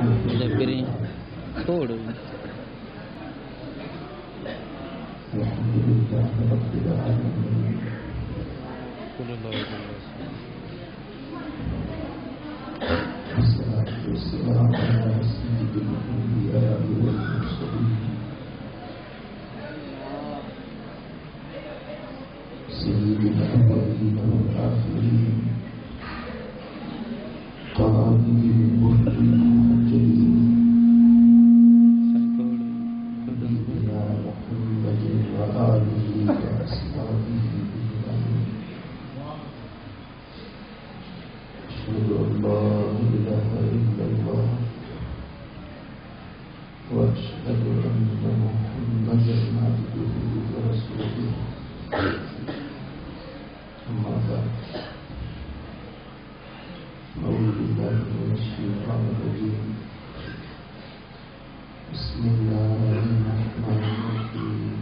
مدبرين توڑو الحمد لله رب العالمين صلی اللہ علیہ وسلم والصلاة والسلام على سيد الأنبياء والمرسلين سيد الأولين والآخرين قائد المهد المهجرين سيدنا محمد وآله وأصحابه أجمعين أشهد أن لا إله إلا الله وأشهد أن محمدا عبده ورسوله أما بعد أعوذ بالله من الشيطان الرجيم بسم الله الرحمن الرحيم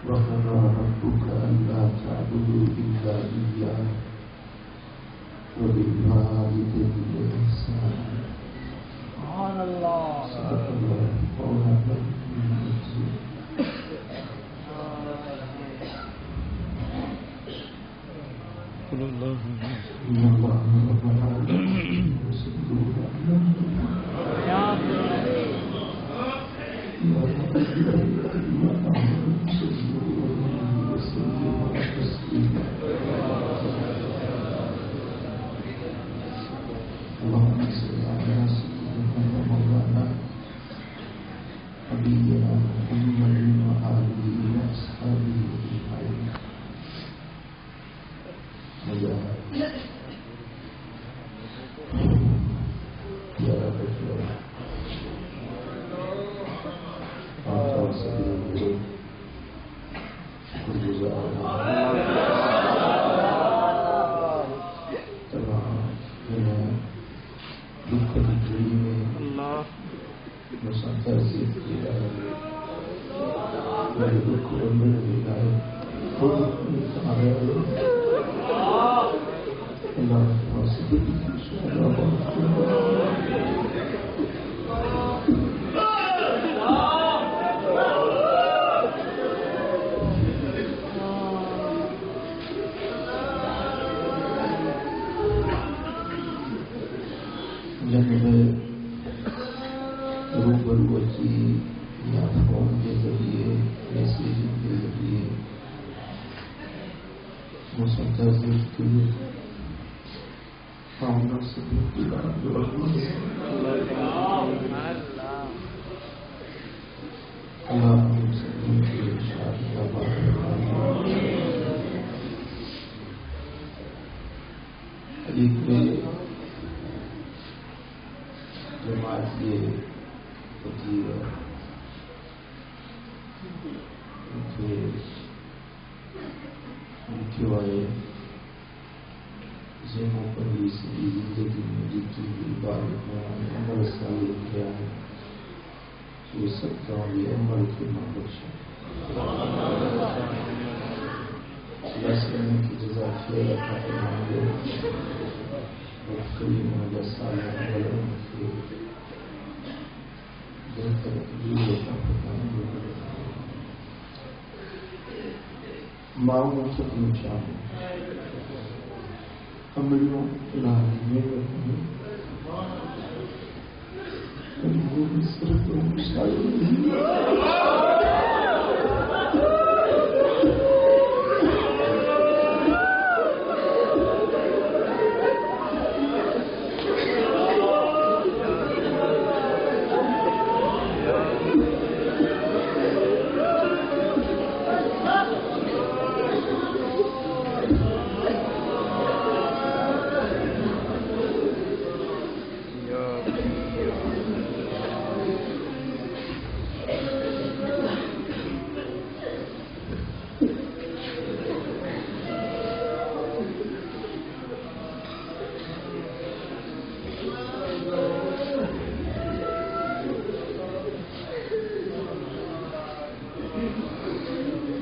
وقضى ربك ألا تعبدوا إلا إياه وبالوالدين إحسانا سبحان الله صدق الله مولانا صلی اللہ إن الله وملائكته يصلون على النبي يا أيها الذين آمنوا صلوا عليه وسلموا تسليما اللهم صل على سيدنا ومولانا نبينا محمد وآله وأصحابه أجمعين يا رب آقا صلی شکر گزار تمام دکھ کی میں مسافر سے کیا میرے دکھ بندے دکھائے خود آیا اللہ صدق جب میں روبرو اچھی یا فون کے ذریعے میسیجنگ کے ذریعے مسافر کے سامنا سے جماعت کے وزیر لکھے والے ذہنوں پر بھی ساری زندگی میں جتنی بھی عبادت میں عمل صالح کیا ہے وہ سب کا یہ عمل کے بخشا کی جزا خیر عطا فرمائے اور کریم و صالح عمل کے بہتر تجربہ عطا فرمائے معاون ختم چاہوں عملوں میں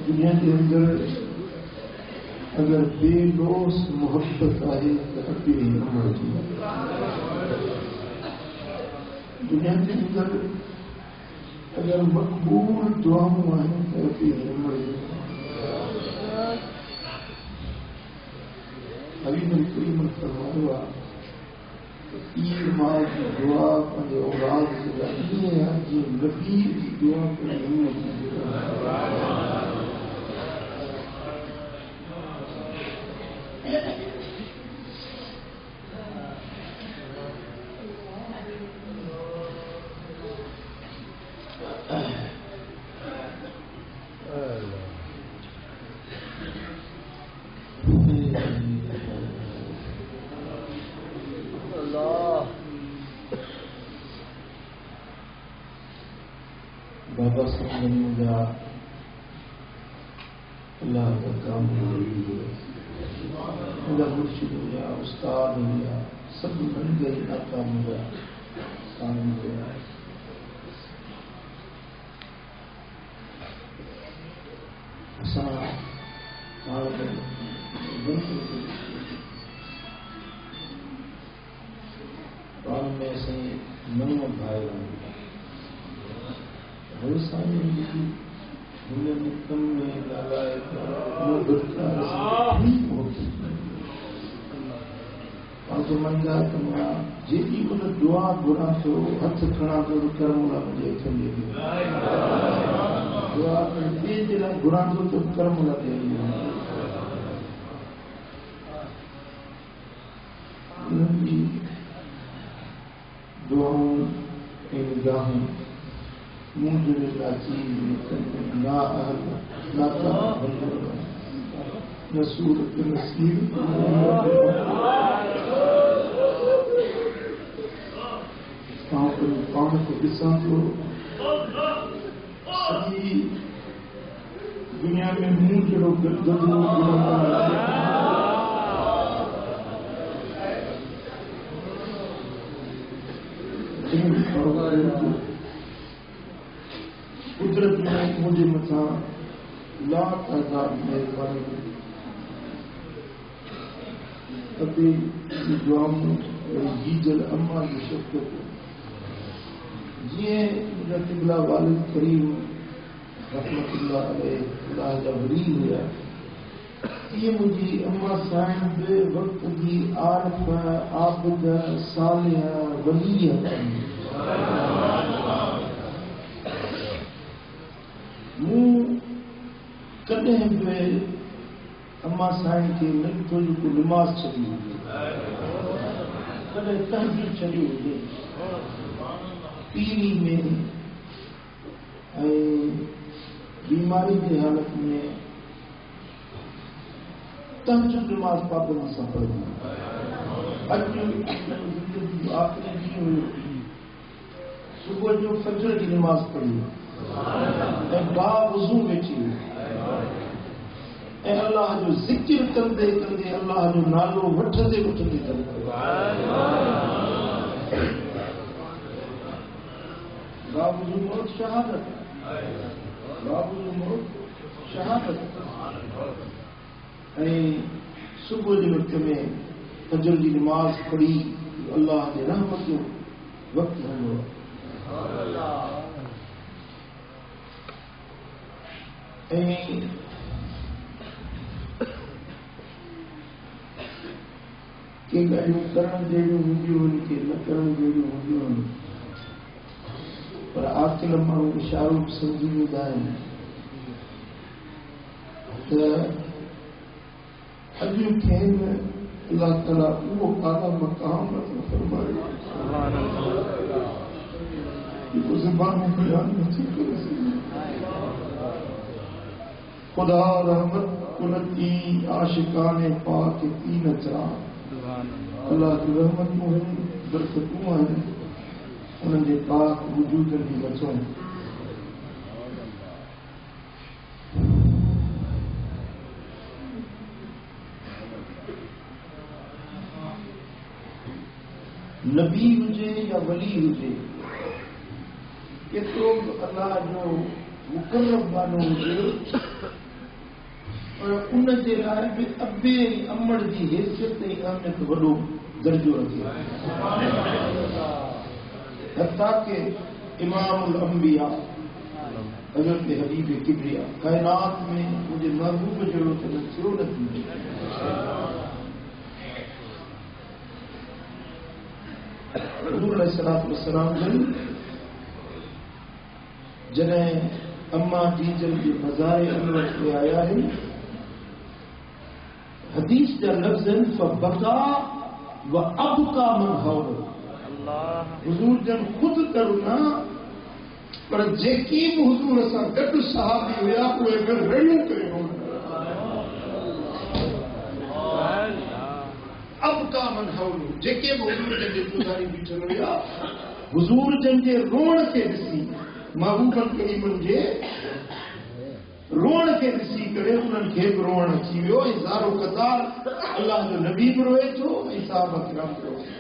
دنیا کے اندر اگر بے لوس محبت آئے تو ابھی عمر جی دنیا کے اندر اگر مقبول دعاؤں آئیں تو ابھی عمر جی ابھی میں کوئی مرتبہ ہوا پیر ماں کی دعا اپنے اولاد سے جاتی ہے جو نبی کی دعا کو بابا صاحب نے مجھے اللہ کا کام میرا مرشد ہو گیا استاد ہو گیا سب بن گئی ناکام ہو گیا کام ہو گیا میں سے نو بھائی منگا جی دعا گھڑا تو ہاتھ کھڑا تو کرم مجھے دعا گھڑا تو کرم دے دعاؤں نگاہیں مجھے نہ صورت نصیب پان کو ڈساں تو ساری دنیا میں منہ جڑو قدرت میں مجھے متا لاکھ ہزار مہربانی ابھی دعاؤں جیجل اما کی شفقت جی مجھے قبلہ والد کریم رحمت اللہ علیہ اللہ جا ولی ہوا یہ مجھے اما صاحب وقت کی عارف عابد صالح ولی کدیں پہ اما صاحب کے نقطوں کو نماز چلی ہوئی کدیں تہجد چلی ہوئی پیری میں بیماری کی حالت میں تہجد نماز پابند سے پڑھنا زندگی آخری کی ہوئی صبح جو فجر کی نماز پڑھی با وضو بیٹھی اے اللہ جو ذکر کردے کردے اللہ جو نالو وٹھدے وٹھدے کردے با وضو موت شہادت با وضو موت شہادت صبح کے وقت میں فجر کی نماز پڑھی اللہ کے رحمت جو وقت ہو کہ کرن جہڑی ہوں کہ نہ کرن جہڑی ہوں پر آخر مانو اشاروں سمجھی ویدا اجو کھین اللہ تعالیٰ وہ اعلیٰ مقام فرمائے وہ زبان بیان نہیں کر خدا رحمت کنتی عاشقان پاک تین چرا اللہ کی رحمت کو ہے برکتوں ہیں انہوں نے پاک وجود کی بچوں نبی ہوجے یا ولی ہوجے کہ تو اللہ جو مقرب بانو ہوجے اور ان کے لائے بھی ابے امڑ کی حیثیت اہمیت وڈو درجو رکھے حتیٰ کہ امام الانبیاء حضرت حبیب کبریا کائنات میں مجھے محبوب جڑو تو نچرو نتی حضور علیہ السلام جنہیں اما جیجل کے مزار انور سے آیا ہے حدیث کا لفظ فبکا و ابکا من حول حضور جن خود کرنا پر جیکی حضور اسا گڈ صحابی ہویا کوئی گھر رڑیوں کرے ہو ابکا من حول جیکی حضور جن کے گزاری بیٹھل ہویا حضور جن کے رون کے ڈسی محبوبن کریمن جے رون کے ڈسی کرے انہن کے رون اچي ويو هزارو قطار اللہ جو نبی روئے تو صحابہ کرام روئے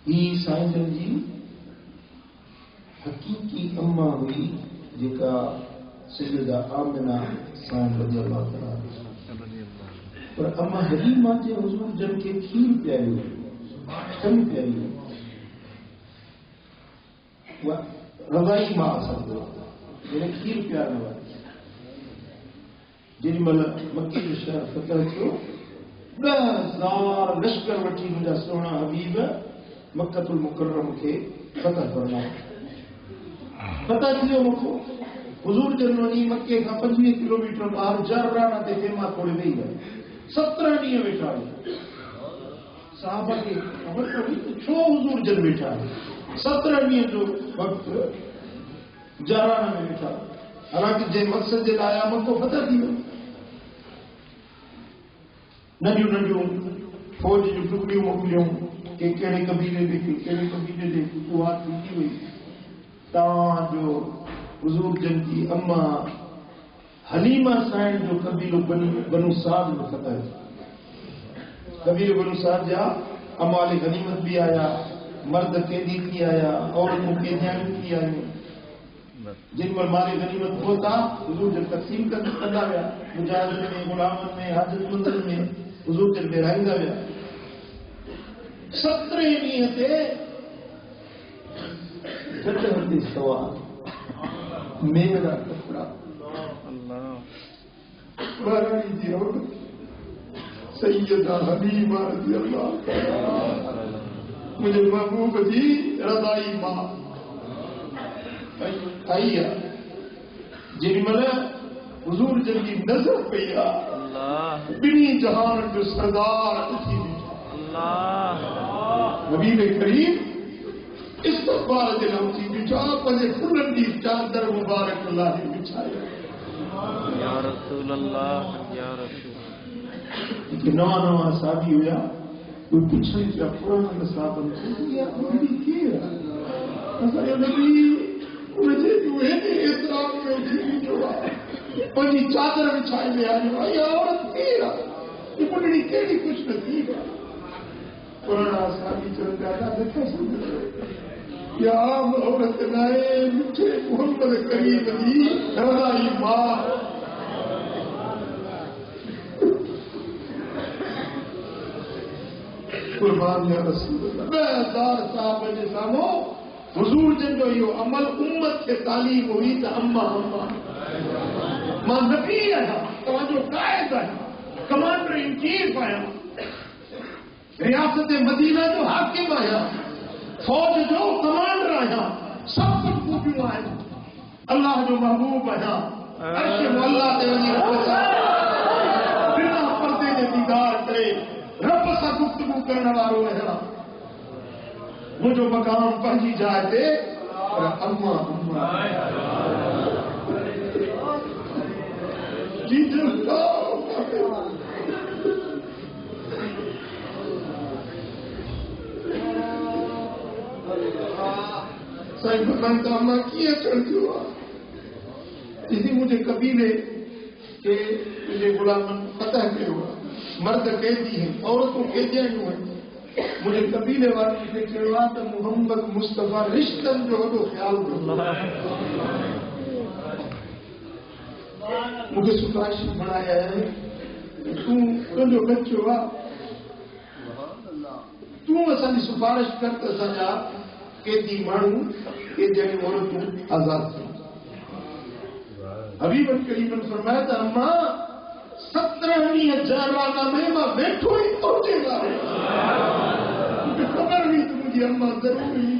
یہ سائنسن جی حقیقی اما ہوئی جکا سیدہ آمنہ سائن رضی اللہ تعالیٰ پر اما حلیمہ جے حضور جن کے کھیر پیاری ہوئی کمی پیاری ہوئی رضائی ماں اثر دو میرے کھیر پیار نوائی جن مل مکی جو شہر فتح کیوں 10,000 لشکر وٹی مجھا سونا حبیب مکہ المکرم کے فتح کرنا فتح کیوں مکو حضور جنونی مکے کا 25 کلومیٹر باہر جرانا دے خیمہ تھوڑے نہیں گئے 17 نہیں بیٹھا ہے صحابہ کے خبر پڑی تو چھو حضور جن بیٹھا ہے 17 نہیں جو وقت جرانا میں بیٹھا حالانکہ جے مقصد جے لایا مکو فتح دیو نجو نجو فوج جو ٹکڑیوں موکلیوں کہ کہڑے قبیلے دے کہڑے قبیلے دے قوات کی ہوئی تاں جو حضور جن کی اما حلیمہ سائن جو قبیلو بنو سعد میں فتح ہے قبیلو بنو سعد جا اموال غنیمت بھی آیا مرد قیدی کی آیا عورتوں قیدیان کی آئی جن پر مال غنیمت ہوتا حضور جن تقسیم کرنا گیا مجاہد میں غلامن میں حاجت مندر میں حضور جن بیرائی دا گیا 17 نیتیں جٹھتی سوال میرا کپڑا بارانی جی عورت سیدہ حلیمہ رضی اللہ مجھے محبوب جی رضائی ماں آئی ہے جن مل حضور جن کی نظر پیا بنی جہان جو سردار اٹھی حبیب کریم استقبال دے لوٹی بچا پنجے کھلن دی چادر مبارک اللہ نے بچھایا یا رسول اللہ یا رسول کہ نواں صحابی ہویا کوئی پچھلی کیا پرانا صحابہ یا نبی کیا ایسا یا نبی مجھے تو ہے احترام میں اٹھی جوڑا پنجی چادر بچھائی میں آئی یا عورت کیا یہ بڑی کیڑی کچھ نصیب ہے پرانا صحابی چل جاتا دیکھا سمجھ یا عام عورت نائے مجھے محمد کریم دی رضائی ماں قربان یا رسول اللہ 10,000 صحابہ نے سامو حضور جن جو یہ عمل امت کے تعلیم ہوئی تا اما ماں نبی آیا توجہ قائد آیا کمانڈر ان چیف آیا ریاست مدینہ جو حاکم آیا فوج جو کمانڈر آیا سب کچھ خوبیوں آیا اللہ جو محبوب آیا عرش مولا دے ولی بنا پردے دے دیدار کرے رب سا گفتگو کرنے والوں ہے وہ جو مقام پہنچی جائے تھے اما جی جلتا صحیح بتائیں تو اما کیا چڑھتی ہوا اسی مجھے قبیلے کہ مجھے غلامن فتح کے ہوا مرد قیدی ہیں عورتوں قیدیاں جو ہیں مجھے قبیلے والے نے کہا تو محمد مصطفیٰ رشتن جو وڈو خیال کرو مجھے سفارش بنایا ہے تجھو بچو تسان سفارش کر تو سجا قیدی مانو قیدی عورتوں آزاد تھی حبیب کریم فرمایا تھا اما 17,000 رانا میں بیٹھو ہی پہنچے گا مجھے خبر نہیں تو مجھے اما ضروری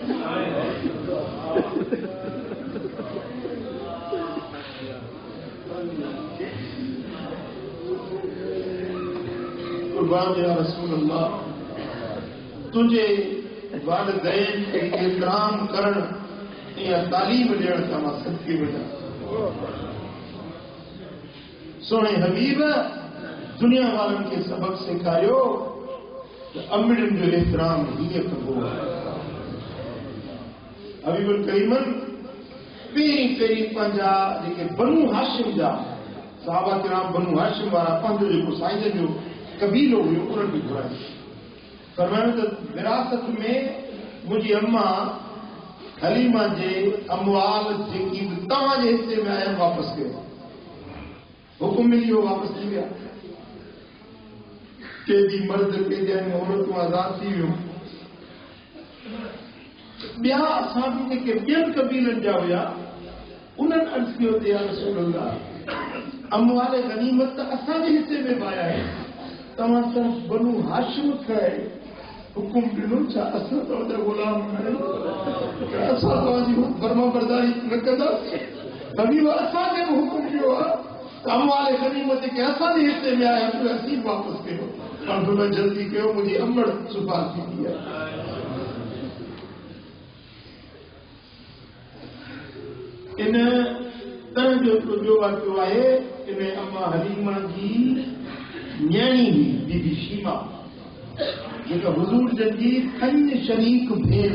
قربان یا رسول اللہ تجھے والدین کے احترام کرن یا تعلیم ڈیڑھ کا مقصد کی وجہ سونے حبیب دنیا والوں کے سبق سکھایو امڑن جو احترام ہی کبو حبیب الکریم پیری پنجا جیسے بنو ہاشم جا صحابہ کرام بنو ہاشم والا پنج جو سائن جو قبیلو ہوئے انہوں کی برائی فرمایا تو وراثت میں مجھے اما حلیمہ جے اموال جی تمام جے حصے میں آیا واپس گئے حکم ملی ہو واپس نہیں گیا قیدی مرد قیدی عورتوں آزاد تھی ہوں بیا صحابی نے کہ بین قبیلن جا ہویا انہوں عرض کیو تے یا رسول اللہ اموال غنیمت اساں جے حصے میں پایا ہے تمام صرف بنو ہاشم کھائے حکم ڈنو چا اساں تو غلام ہے اساں تو جی فرما برداری نہ کندا حبیب اساں نے حکم کیو اموال غنیمت کے اساں جے حصے میں آیا تو اسی واپس کیو اور تھوڑا جلدی کیو مجھے امڑ سفارش کی ہے ان طرح جو واقعہ ہے ان اما حلیمہ جی نیانی ہوئی بی بی شیما جیسا حضور جنگی کھن شریک بھیڑ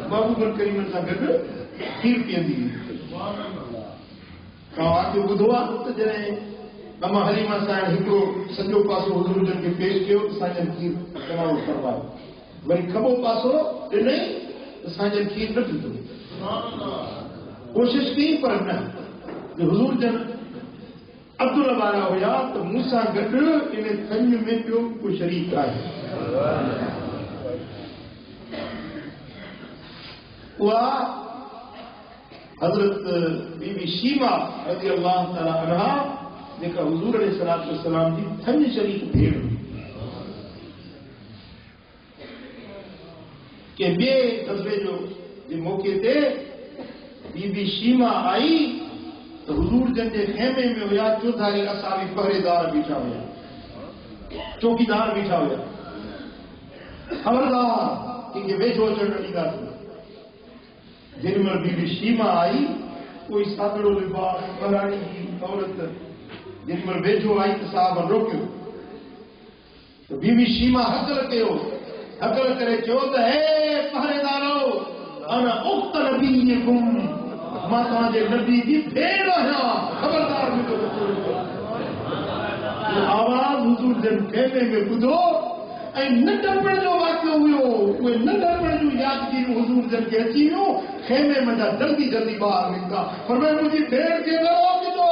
بابو بن کریم سا گھر کھیر پیندی کہاں آکے بدھوا تو جنہیں اما حلیمہ سائن ہکڑو سجو پاسو حضور جن کے پیش کیو سائن کھیر کماؤ کروائے وری کھبو پاسو نہیں سائن کھیر نہ پیتو کوشش کی پر نہ جو حضور جن عبداللہ بارا ہویا تو موسیٰ گھر انہیں تھنج میں پیو کو شریک آئے وہ حضرت بی بی شیما رضی اللہ تعالیٰ عنہ دیکھا حضور علیہ السلام دی تھنج شریک بھیڑ کہ بے غزوے جو موقع تھے بی بی شیما آئی تو حضور جن کے خیمے میں ہویا چوتھاری اصحابی پہرے دار بیٹھا ہویا چوکی دار بیٹھا ہویا خبردار کہ ویچو چڑھنے کا جن میں بی بی شیما آئی کوئی ساتڑو لباس پرانی کی عورت جن میں ویچو آئی تو صحابہ روکیو تو بی بی شیما حقل کرے چو تو اے پہرے دارو انا اخت نبیکم ماتا جے نبی دی بھیڑ ہے خبردار میں تو آواز حضور جن خیمے میں بدھو اے نہ ڈرپڑ جو واقع ہوئے وہ نہ ڈرپڑ جو یادگیر حضور جن کے اچھی ہو خیمے میں جلدی باہر نکلا فرمایا مجھے بھیڑ کے نہ روک دو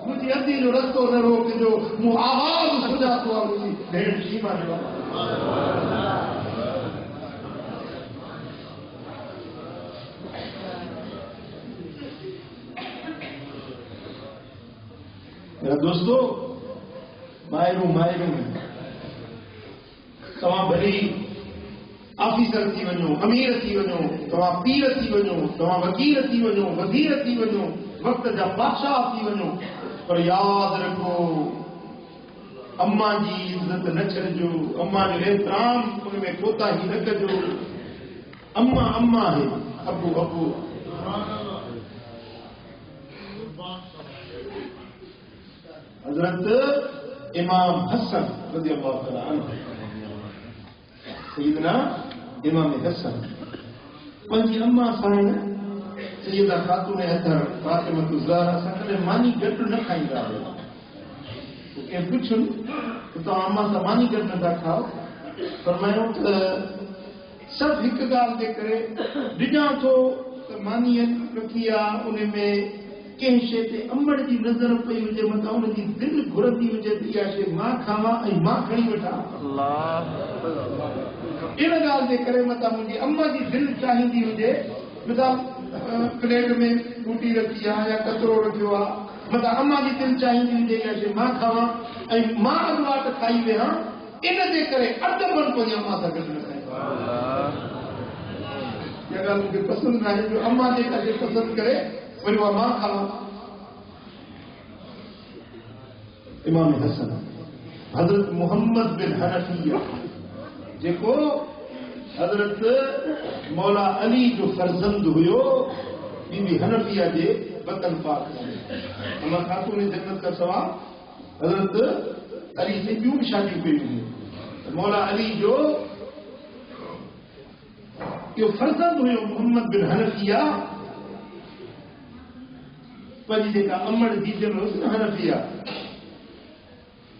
مجھے ادھی جو رستوں نہ روک دو مو آواز سجا تو مجھے بھیڑ شیما جو میرا دوستو مائروں میں تمام بھلی آفیسر تھی ونو امیر تھی ونو تمام پیر تھی ونو تمام وکیل تھی ونو وزیر تھی ونو وقت جا بادشاہ تھی ونو پر یاد رکھو اما جی عزت نہ چھڑجو اما جو احترام ان میں کوتا ہی نہ کجو اما ہے ابو حضرت امام حسن رضی اللہ تعالیٰ عنہ سیدنا امام حسن پنجی اما سائن سیدہ خاتون اطہر فاطمہ الزہرا سکنے مانی گھٹ نہ کھائیں گا تو کہ پوچھن تو اما سا مانی گھٹ نہ کھاؤ فرمایا سب ایک گال دے کرے ڈجاں تو مانیت رکھی ان میں कंहिं शइ ते अंबड़ जी नज़र पई हुजे मथां उन जी दिलि घुरंदी हुजे त इहा शइ मां खावां ऐं मां खणी वठां इन ॻाल्हि जे करे मथां मुंहिंजी अम्मा जी दिलि चाहींदी हुजे मिसाल प्लेट में बूटी रखी आहे या कचिरो रखियो आहे मथां अम्मा जी दिलि चाहींदी हुजे इहा शइ मां खावां ऐं मां अॻु वाट खाई वेहां इन जे करे अदबन पंहिंजी अम्मा सां गॾु न खाईंदो इहा ॻाल्हि मूंखे पसंदि न आहे जो अम्मा जेका शइ पसंदि करे वरी उहा मां खावां इमाम हसन हज़रत मोहम्मद बिन हनफिया जेको हज़रत मौला अली जो फर्ज़ंद हुयो बीबी हनफिया जे वतन पाक में अमा खातून जन्नत का सवाल हज़रत अली से ॿियूं बि शादियूं कयूं हुयूं मौला अली जो इहो फर्ज़ंद हुयो मोहम्मद बिन हनफिया पंहिंजी जेका अमड़ दीजल हुयसि न हनफिया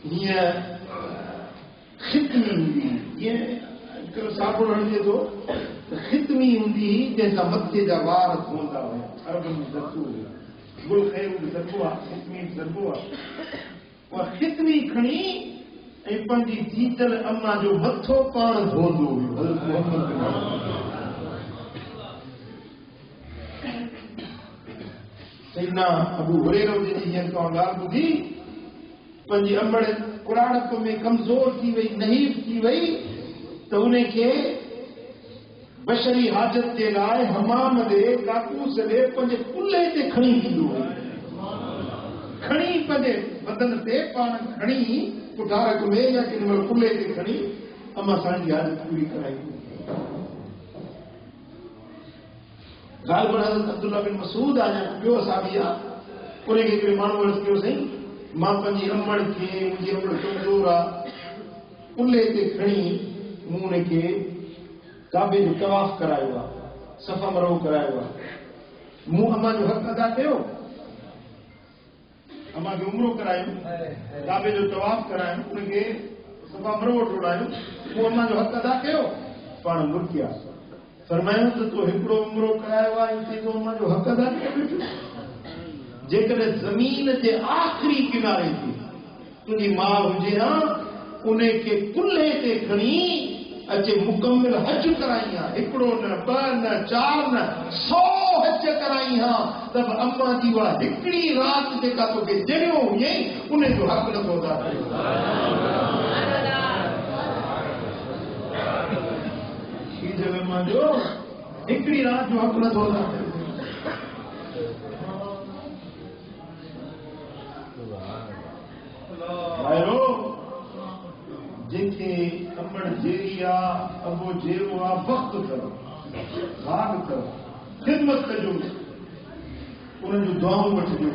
हीअं खितमी हूंदी हीअं अॼुकल्ह साबुण हणिजे थो त खितमी हूंदी हुई जंहिंसां मथे जा वार धोईंदा हुआ अरबनि में ज़रबो हुयो गुल ख़ैर बि ज़रबो आहे खितमी ज़रबो आहे उहा खितमी खणी ऐं पंहिंजी दीजल अम्मा जो मथो पाण धोईंदो हुयो हज़रत मोहम्मद बिन सैयदना अबू हुरैरा जी हीअं तव्हां ॻाल्हि ॿुधी पंहिंजी अंबड़ कुराड़प में कमज़ोर थी वई नहीफ़ थी वई त उनखे बशरी हाजत जे लाइ हमाम ॾे काकूस ॾे पंहिंजे कुल्हे ते खणी ईंदो हुयो खणी पंहिंजे बदन ते पाण खणी कुठारक में या कंहिं महिल कुल्हे ते खणी अम्मा असांजी हाजत पूरी कराईंदी ॻाल्हि पर हज़रत अब्दुल्ला बिन मसूद आहे ॿियो असाबी आहे उनखे हिकिड़े माण्हू अर्ज़ु कयो साईं मां पंहिंजी अम्मड़ खे मुंहिंजी अम्मड़ कमज़ोर आहे कुल्हे ते खणी मूं उनखे काबे जो तवाफ़ करायो आहे सफ़ा मरवो करायो आहे मूं अम्मा जो हक़ अदा कयो अम्मा खे उमिरो करायो काबे जो तवाफ़ करायो उनखे सफ़ा मरवो टोड़ायो मूं अम्मा जो हक़ अदा कयो पाण मुर्किया फरमायो त तो हिकिड़ो उमिरो करायो आहे हिते तो अम्मा जो हक़ अदा कयो वेठो जेकॾहिं ज़मीन जे आख़िरी किनारे ते तुंहिंजी माउ हुजे हा उनखे कुल्हे ते खणी अचे मुकमिल हज कराई हा हिकिड़ो न ॿ न 4 न 100 हज कराई हा त बि अम्मा जी उहा हिकिड़ी राति जेका तोखे ॾिनो हुयई उनजो हक़ नथो अदा कयो अम्मा जो हिकिड़ी राति जो हक़ नथो अदा कयो जंहिंखे अमड़ जेरी आहे अबो जेरो आहे वक़्तु करो भाग करो ख़िदमत कजो उन्हनि जूं दुआऊं वठिजो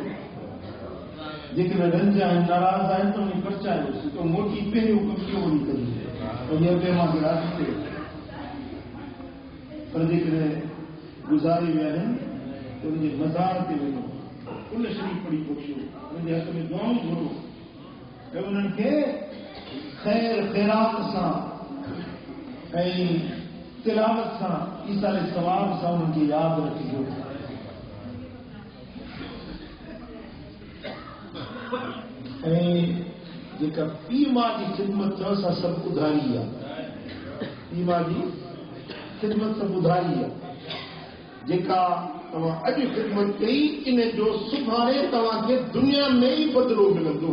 जेकॾहिं रंज आहिनि नाराज़ आहिनि त उन परचायोसि त मोटी पहिरियों कमु कीअं वञी कजे पंहिंजे अॻे मां राज़ी थिए पर जेकॾहिं गुज़ारे विया आहिनि त उनजे मज़ार ते वञो कुल शरीफ़ पढ़ी बख़्शो उनजे हक़ में दुआऊं घुरो ऐं उन्हनि खे ख़ैर ख़ैरात सां ऐं तिलावत सां ईसाले सवाब सां उन्हनि खे यादि रखिजो ऐं जेका पीउ माउ जी ख़िदमत अथव सा सभु उधारी आहे पीउ माउ जी ख़िदमत सभु उधारी आहे जेका तव्हां अॼु ख़िदमत कई इन जो सुभाणे तव्हांखे दुनिया में ई बदिलो मिलंदो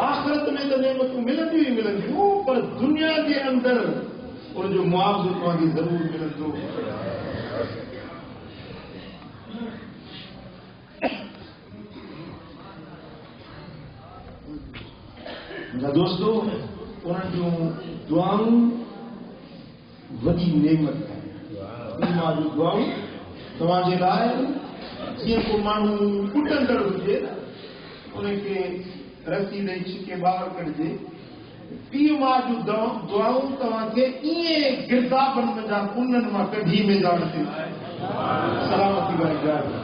आख़िरत में त नेमतूं मिलंदियूं ई मिलंदियूं पर दुनिया जे अंदरि उनजो मुआवज़ो तव्हांखे ज़रूरु मिलंदो दोस्तो उन्हनि जूं दुआऊं वॾी नेमत मां जूं दुआऊं तव्हांजे लाइ जीअं को माण्हू कुटंदड़ हुजे उनखे रसी ॾेई छिके ॿाहिरि कढिजे पीउ माउ जूं दुआऊं तव्हांखे ईअं गिरदाबनि में जा कुननि मां कढी मैदान ते सलामती वारी ॻाल्हि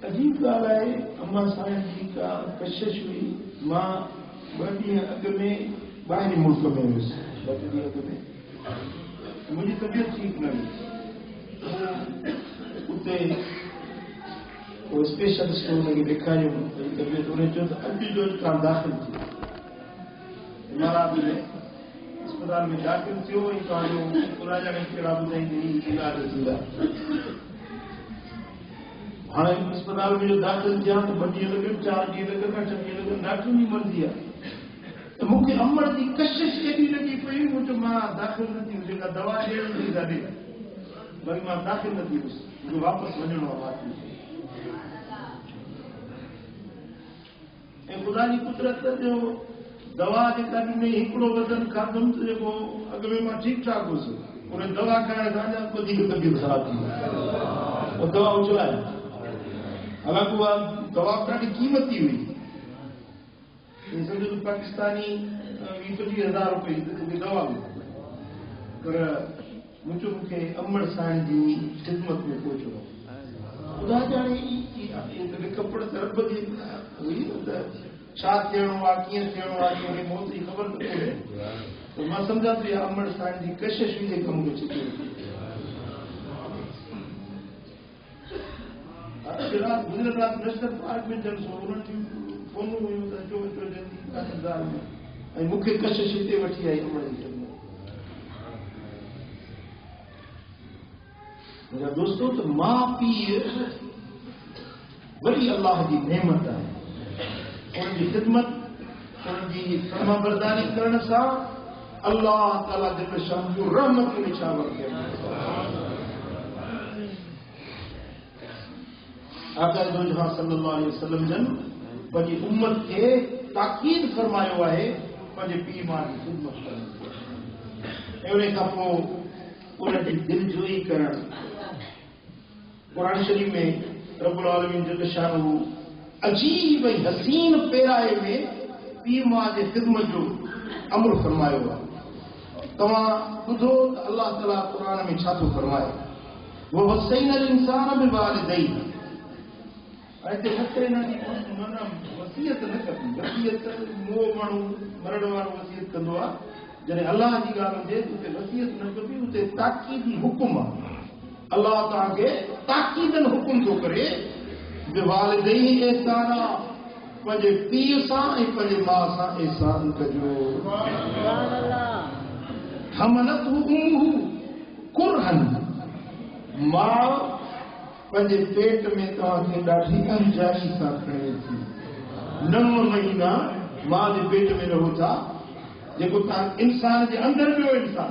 अजीब ॻाल्हि आहे अम्मा साईं जी का कशिश हुई मां ॿ ॾींहं अॻु में ॿाहिरि मुल्क में हुयुसि, ॿ टे ॾींहं अॻु में मुंहिंजी तबियत ठीकु न हुई। उते उहो स्पेशलिस्ट हुनखे ॾेखारियो, तबियत हुन चयो त अॼु जो तव्हां दाख़िल थी इमारात में अस्पताल में दाख़िल थियो ऐं तव्हांजो ख़ुदा ॼाणे कहिड़ा ॿुधाईंदे इलाज थींदा। हाणे अस्पताल में जो दाख़िल थिया त 2 ॾींहं लॻनि, 4 ॾींहं लॻनि, 8 ॾींहं लॻनि, डॉक्टर जी मर्ज़ी आहे। त मूंखे अमड़ जी कशिश एॾी लॻी पई, मूं चयो मां दाख़िल न थी, जेका दवा ॾियण जी ॾाढी वरी मां दाख़िल न थी वियुसि, मूंखे वापसि वञिणो आहे। ऐं ख़ुदा जी कुदरत जो दवा जेका ॾिनई हिकिड़ो वज़न खाधुमि त जेको अॻु में मां ठीकु ठाक हुउसि, उन दवा खाइण खां अञा वधीक तबियत ख़राब थी वई। दवा उछलाए, हालांकि उहा दवा ॾाढी क़ीमती हुई, सम्झो पाकिस्तानी 20-25 रुपए जी दवा हुई, पर मूंखे अमड़ साईं जी ख़िदमत में पहुचणो। ख़ुदा ॼाणे कपड़ त रब जी हुई न, त छा थियणो आहे, कीअं थियणो आहे, हुन मौत जी ख़बर न पए। त मां सम्झां थो अमड़ साईं जी कशिश हुई जेका मूंखे छिके। गुजरात रात नेशनल पार्क में जलसो, उन्हनि जूं फोनूं हुयूं त अचो अचो जल्दी कानदार में, ऐं मूंखे कशिश हिते वठी आई अमड़ जी ख़िदमत। मुंहिंजा दोस्तो, त माउ पीउ वरी अल्लाह जी नेमत आहे। उनजी ख़िदमत, उनजी फर्मा बरदारी करण सां अल्लाह ताला जल शान रहमत निशावर कयो। आका दो जहां सल्लल्लाहु अलैहि वसल्लम जन पंहिंजी उम्मत खे ताकीद फरमायो आहे पंहिंजे पीउ माउ जी ख़िदमत करण। ऐं उन खां पोइ उनजी दिलजोई करण। कुरान शरीफ में रब्बुल आलमीन जल शानहू अजीब ऐं हसीन पेराए में पीउ माउ जे ख़िदमत जो अमर फरमायो आहे। तव्हां ॿुधो त अल्लाह ताला कुरान में छा थो फरमाए, वो वसैनल इंसान बिवालिदैहि। हिते माना वसियत न कबी, वसियत मोह माण्हू मरण वारो वसियत कंदो आहे। जॾहिं अल्लाह जी ॻाल्हि हुजे त उते वसियत न कबी, उते ताकीदी हुकुम आहे। अल्लाह तव्हांखे ताकीदन हुकुम थो करे, बिवालिदैहि एहसाना, पंहिंजे पीउ सां ऐं पंहिंजे माउ सां एहसान कजो। हमलतहु उम्मुहु कुरहन, माउ पंहिंजे पेट में तव्हांखे ॾाढी अंजाई सां खणे थी। 9 महीना माउ जे पेट में रहो था, जेको तव्हां इंसान जे अंदरि ॿियो इंसान,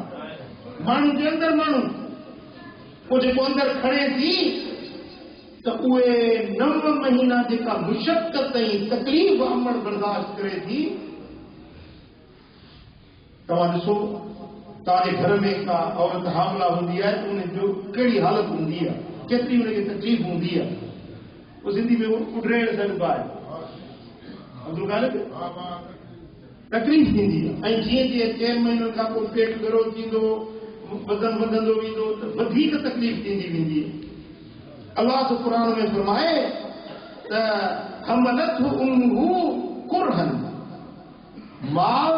माण्हू जे अंदरि माण्हू, पोइ जेको अंदरि खणे थी त उहे 9 महीना जेका मुशक़त ऐं तकलीफ़ अमड़ बर्दाश्त करे थी। तव्हां ॾिसो तव्हांजे घर में का औरत हामला हूंदी आहे त उन जो कहिड़ी हालत हूंदी आहे, केतिरी उनखे तकलीफ़ हूंदी आहे। उहो सिंधी में उॾरेण सॾिबो आहे, तकलीफ़ थींदी आहे। ऐं जीअं जीअं 6 महीननि खां पोइ पेट गरो थींदो, वज़न वधंदो वेंदो त वधीक तकलीफ़ थींदी वेंदी आहे। अल्लाह जो क़ुरान में फरमाए त हमलतहु उम्मुहु कुरहन, माउ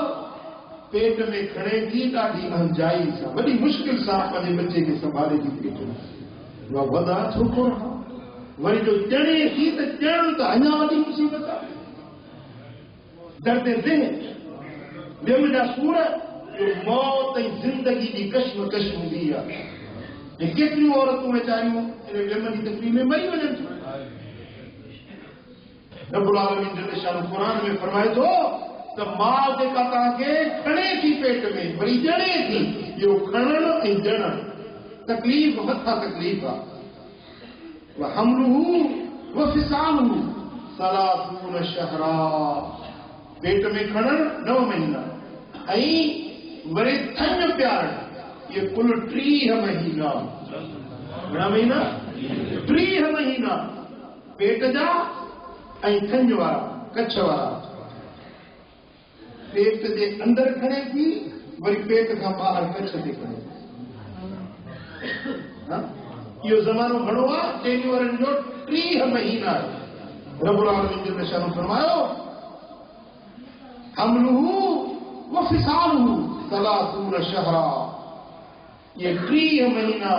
पेट में खणे थी ॾाढी अंजाई सां, वॾी मुश्किल सां पंहिंजे बच्चे खे संभाले थी पेट में। वॾा छो कुरहा, वरी जो ॼणे थी त ॼण त अञा वॾी मुसीबत आहे। दर्द ज़हन, ॿियम जा सूर, जो मौत ऐं ज़िंदगी जी कश्मकश हूंदी आहे। ऐं केतिरियूं औरतूं वीचारियूं इन ॿियम जी तकलीफ़ में मरी वञनि थियूं। रब्बुल आलमीन जल शान क़ुरान में फरमाए थो त माउ जेका तव्हांखे खणे थी पेट में, वरी ॼणे थी, इहो खणणु ऐं ॼणणु तकलीफ़ मथां तकलीफ़ आहे। वहमलुहु वफिसालुहु सलासून शहरा, पेट में खणणु 9 महीना ऐं वरी थञ प्यारणु, ये कुल 30 महीना। घणा महीना? 30 महीना पेट जा ऐं थञ वारा, कच्छ वारा। पेट जे अंदरि खणे थी, वरी पेट खां ॿाहिरि कच्छ ते खणे। इहो ज़मानो घणो आहे? 3 वरनि जो 30 महीना आहे। رب العالمین جل شانہ فرمایا حملہ وفصالہ 30 شہرا، یہ 30 مہینہ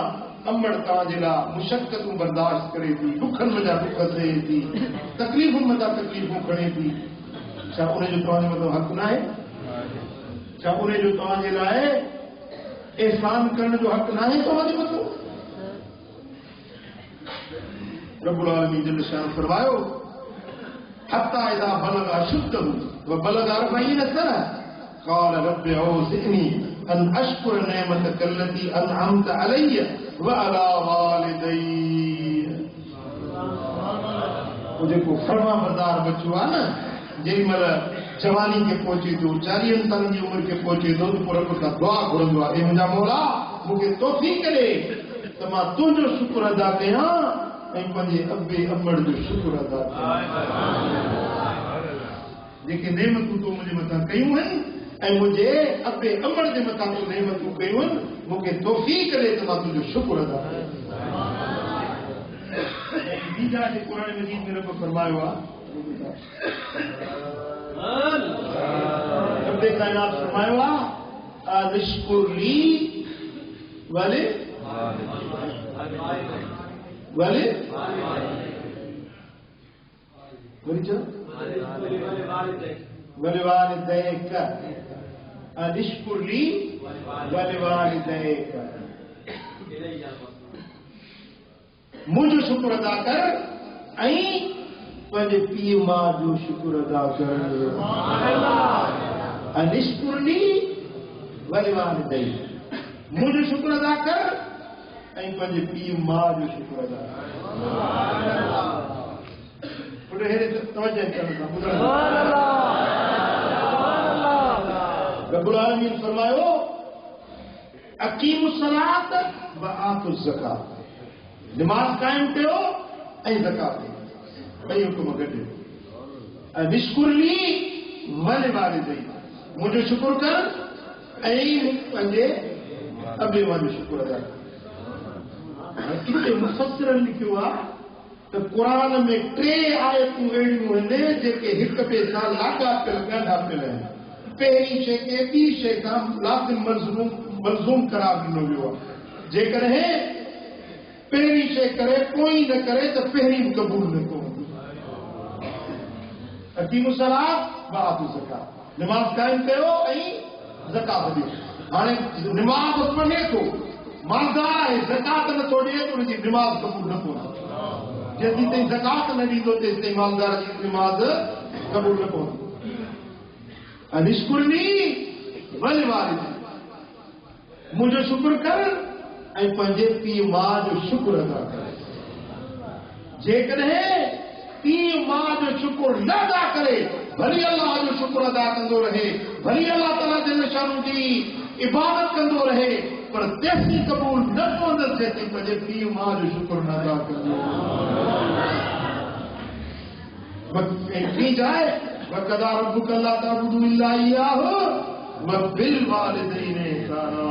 امڑ تاجلا مشقتوں برداشت کرے تھی، دکھن مجا دکھ سے تھی، تکلیفوں مجا تکلیفوں کھڑے تھی. چھا انہیں جو توانے مطلب حق نہ ہے؟ چھا انہیں جو توانے لائے احسان کرنے جو حق نہ ہے تو ہماری مطلب؟ رب العالمین جل شانہ فرمایا حتی اذا بلغ اشدہ وبلغ 40 سنہ قال رب اوزعنی ان اشکر نعمتک التی انعمت علی وعلی والدی. مجھے کو فرما بردار بچو آنا جی مل جوانی کے پہنچے تو 40 سال کی عمر کے پہنچے تو رب کا دعا کروں اے مجھا مولا مجھے توفیق کرے تو ماں تجھو شکر ادا کیا پنجے ابے امڑ جو شکر ادا کیا جیکے نعمتوں تو مجھے متا کیوں ہیں اے مجھے ابے امڑ دے متا تو نعمتوں کیوں ہیں مجھے توفیق کرے تو ماں تجھو شکر ادا کیا. بیجا جی قرآن مجید میں رب فرمایا ہوا رب کائنات فرمایا ہوا اشکر لی والے والے والدیک اشکر لی والدیک مجھو شکر ادا کر ऐं पंहिंजे पीउ माउ जो शुक्र अदा करणु अनिष्कुरनी वलिवालिदै मुंहिंजो शुक्र अदा कर ऐं पंहिंजे पीउ माउ जो शुक्र अदा कर. तवजह करण सां ॿुधण रब्बुल आलमीन फरमायो अकीमुस सलात व आतुज़ ज़कात नमाज़ क़ाइम कयो ऐं ज़कात ॾियो ॿई हुकुम गॾु. निष्कुरली वलिवालिदै मुंहिंजो शुक्र कर ऐं पंहिंजे अबे मां जो शुक्र अदा कर. हिते मुफ़स्सिरनि लिखियो आहे त क़ुरान में 3 आयतूं अहिड़ियूं आहिनि जेके हिक ॿिए सां लाॻापियल ॻंढापियल आहिनि. पहिरीं शइ खे ॿी शइ खां लाज़िम मलज़ूम करार ॾिनो वियो आहे. जेकॾहिं पहिरीं शइ करे कोई न करे त पहिरीं क़बूल न को. अकीमुस सलात व आतुज़ ज़कात नमाज़ क़ाइम कयो ऐं ज़कात ॾियो. हाणे नमाज़ पढ़े थो मालदार आहे ज़कात नथो ॾिए त हुनजी नमाज़ क़बूल न पवंदी. जेसीं ताईं ज़कात न ॾींदो तेसीं ताईं मालदार जी नमाज़ क़बूल न पवंदी. अनिष्कुरनी वलिवालिदै मुंहिंजो शुक्र कर ऐं पंहिंजे पीउ माउ जो शुक्र अदा कर. जेकॾहिं पीउ माउ जो शुक्र न अदा करे भली अल्लाह जो शुक्र अदा कंदो रहे भली अल्लाह ताला जल शानू जी इबादत कंदो रहे पर तेसीं क़बूल न पवंदसि जेसीं पंहिंजे पीउ माउ जो शुक्र न अदा कंदो. जाए वक़दा रब्बुक अल्ला ताबुदू इल्ला इय्याहु व बिल वालिदैनि इहसाना.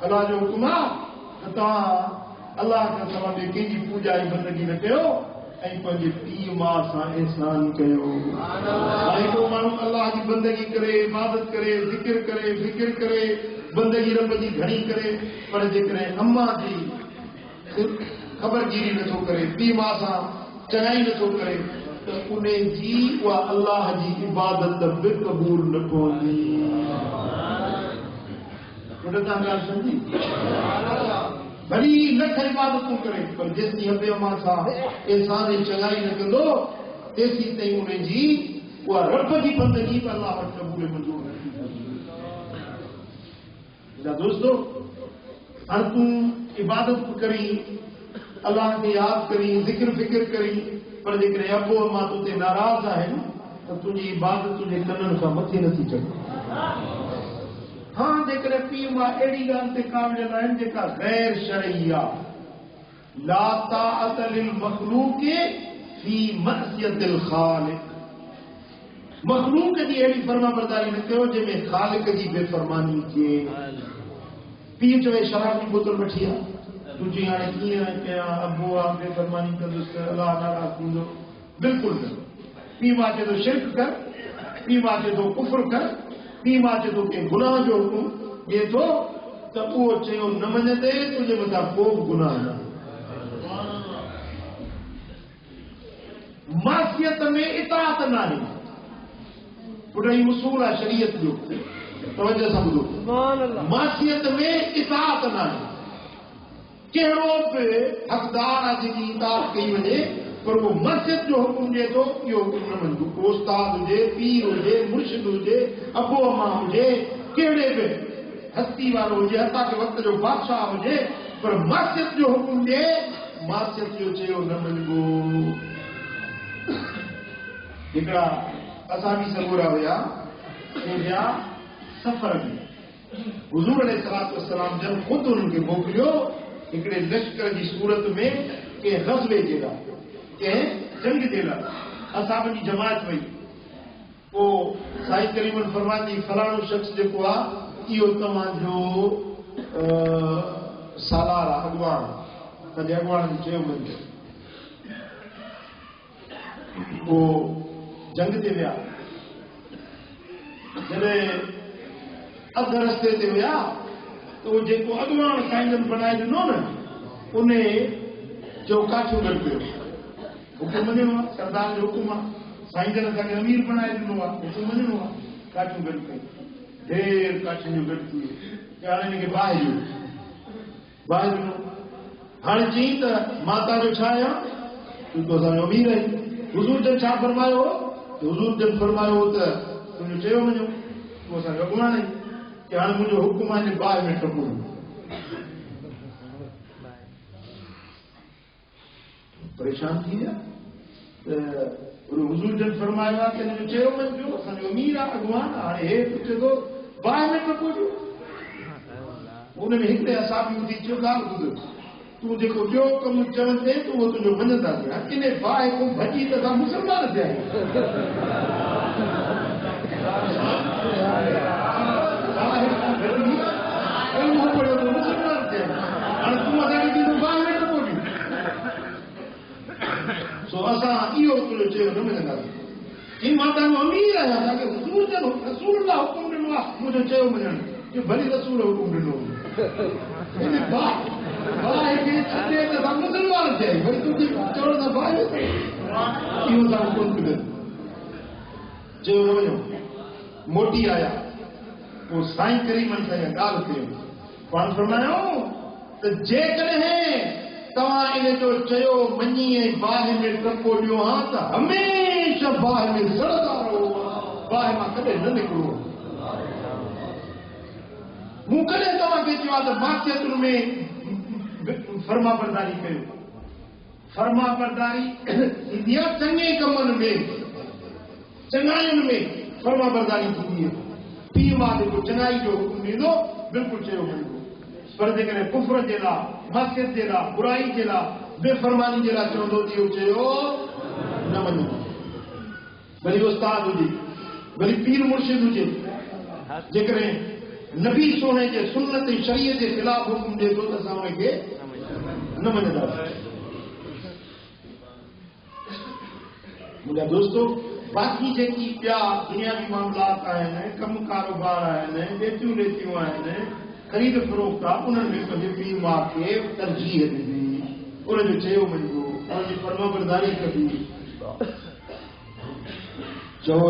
अल्लाह जो हुकुम आहे त तव्हां अल्लाह खां सवाइ ॿिए कंहिंजी पूॼा ऐं बंदगी न कयो ऐं पंहिंजे पीउ माउ सां एहसान कयो. हाणे को माण्हू अल्लाह जी बंदगी करे इबादत करे ज़िक्र करे फ़िक्र करे बंदगी रब जी घणी करे पर जेकॾहिं अम्मा जी ख़बरगिरी नथो करे पीउ माउ सां चङाई नथो करे त उन जी उहा अल्लाह जी इबादत बि क़बूल न पवंदी. समझी भली लख इबादतूं करे पर जेसीं अबे अम्मा सां एहसान जी चङाई न कंदो तेसीं ताईं उन जी उहा रब जी बंदगी बि अल्लाह वटि क़बूल मंज़ूर न थींदी. दोस्तो हाणे तूं इबादत करी अल्लाह खे यादि करी ज़िक्र फ़िक्र करी पर जेकॾहिं अबो अम्मा तुंहिंजे नाराज़ आहिनि त तुंहिंजी इबादत तुंहिंजे कननि खां मथे नथी चढ़े. हाँ जेकॾहिं पीउ मां अहिड़ी ॻाल्हि ते कामिल आहिनि जेका गैर शरई आहे. ला ताअत लिल मखलूक़ फी मअसियतिल ख़ालिक़ मखलूक़ जी अहिड़ी फर्माबरदारी न कयो जंहिंमें ख़ालिक़ जी बेफ़रमानी थिए. पीउ चवे शराब जी बोतल वठी आ तूं चई हाणे कीअं कयां अबो आहे बेफ़रमानी कंदुसि अलाह नाराज़ थींदो بالکل न पीउ मां चए थो शिरक कर पीउ मां चए थो कुफ्र कर पीउ मां चए थो कंहिं गुनाह जो हुकुम ॾिए थो त उहो चयो न मञंदे तुंहिंजे मथां को बि गुनाह न मासियत में इताअत न आहे पुट ही उसूल आहे शरीयत जो तवजो सां ॿुधो मासियत में इताअत न आहे कहिड़ो बि हक़दार आहे जेकी इताअत कई वञे पर वो मस्जिद जो हुकुम ॾिए थो इहो हुकुम न मञिबो को उस्ताद हुजे पीर हुजे मुर्शिद हुजे अबो अमा हुजे कहिड़े बि हस्ती वारो हुजे हथा के वक़्त जो बादशाह हुजे पर मस्जिद जो हुकुम ॾिए मस्जिद जो चयो न मञिबो हिकिड़ा असां बि सबूरा हुया विया सफ़र में हुज़ूर अलैहिस्सलातु वस्सलाम जन ख़ुदि उन्हनि खे मोकिलियो हिकिड़े लश्कर जी सूरत में कंहिं ग़ज़वे जे लाइ कंहिं जंग जे लाइ असां जी जमात वई पोइ साईं करीमन फरमाती फलाणो शख़्स जेको आहे इहो तव्हांजो सालार आहे अॻवान पंहिंजे अॻवान चयो वञे पोइ जंग ते विया जॾहिं अध रस्ते ते विया त उहो जेको अॻवान साईं बनाए ॾिनो न उन जो काठियो गॾु कयो हुकुम मञिणो आहे सरदार जो हुकुम आहे साईं जन असांखे अमीर बनाए ॾिनो आहे हुकुम मञिणो आहे काठियूं गॾु कयूं ढेर काठियुनि जो गॾु थी वियो हाणे हिनखे बाहि ॾियो बाहि ॾिनो हाणे चई त मां तव्हांजो छा आहियां तूं त असांजो अमीर आहीं हुज़ूर जन छा फरमायो हुज़ूर जन फरमायो त तुंहिंजो चयो वञो तूं असांजो अॻुवान आहीं कि हाणे मुंहिंजो हुकुम आहे बाहि में टपो परेशान थी विया हुज़ूर जन फरमायो आहे त हिनजो चयो वञिजो असांजो अमीर आहे अॻुवान हाणे हे पुछे थो बाहि में टपो ॾियो उन में हिकिड़े असाबी ॿुधी चयो ॻाल्हि ॿुध तूं जेको ॿियो कमु चवंदे तूं उहो तुंहिंजो मञंदासीं इन बाहि खां भॼी त असां मुस्लमान थिया आहियूं हाणे तूं असांखे ॾींदो बाहि में टपो ॾियो सो असां इहो तुंहिंजो चयो न मञंदासीं ही मां तव्हांजो अमीर आहियां तव्हांखे हुज़ूर जन रसूल लाइ हुकुम ॾिनो आहे मुंहिंजो चयो मञणु कि भली रसूल हुकुम ॾिनो बाहि खे छॾे त असां मुस्लमान थिया आहियूं वरी तूं चवण त बाहि इहो असां हुकुम ॾिनो चयो न वञो मोटी आया पोइ साईं करीमन सां इहा ॻाल्हि कयूं पाण फरमायो त जेकॾहिं तव्हां इन जो चयो मञी ऐं बाहि में टपो ॾियो हा त हमेशह बाहि में सड़ंदा रहो बाहि मां कॾहिं न निकिरो मूं कॾहिं तव्हांखे चयो आहे त मासियतुनि में फर्मा बरदारी कयो फर्मा बरदारी थींदी आहे चङे कमनि में चङाइयुनि में फर्मा बरदारी थींदी आहे पीउ मां जेको चङाई जो हुकुम ॾींदो बिल्कुलु चयो वञिबो पर जेकॾहिं कुफ्र जे लाइ मासियत जे लाइ बुराई जे लाइ बेफ़रमानी जे लाइ चवंदो त इहो चयो न मञिबो भली उस्ताद हुजे भली पीर मुर्शिद हुजे जेकॾहिं नबी सोने जे सुन्नत ऐं शरीअत जे ख़िलाफ़ हुकुम ॾिए थो त असां उनखे न मञंदासीं मुंहिंजा दोस्तो बाक़ी जेकी ॿिया दुनियावी मामलात आहिनि कमु कारोबार आहिनि ॾेतियूं लेतियूं आहिनि ख़रीद फरोख्त आहे उन्हनि में पंहिंजे पीउ माउ खे तरजीह ॾिनी उनजो चयो वञिबो उनजी फर्माबरदारी कबी चओ